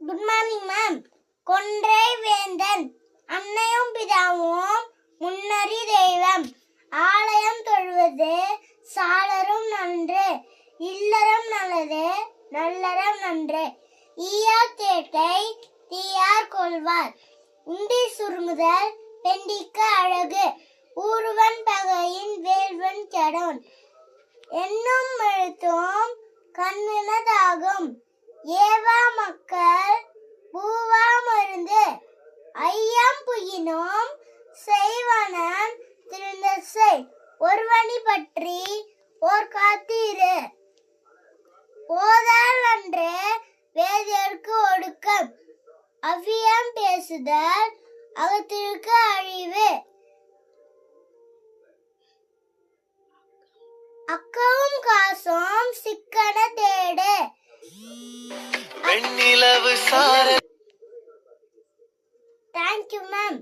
Good morning ma'am. கொன்றை வேந்தன் அன்னையும் பிதாவும் முன்னறி தெய்வம். ஆலயம் தொழுவது சாளரும் நன்று. இல்லறம் நல்லது நல்லறம் நன்று. ஈயார் தேட்டை தீயார் கொள்வார். உண்டி சுருங்குதல் பெண்டிக்கு அழகு. ஊர்வன் பகையின் வேள்வன் கெடோன். என்னும் எழுத்தும் கண்ணினதாகும். ஏவா மக்கள் பூவா மருந்து. ஐயம் புயினும் செய்வனன் திருந்த செய். ஒருவனி பற்றி ஓர் காத்தீரு. ஓதால் அன்று வேதியர்க்கு ஒடுக்கம். அவ்வியம் பேசுதல் அகத்திற்கு அழிவு. அக்கவும் காசும் சிக்கன தேடு. வெண்ணிலவு சார. Thank you, ma'am.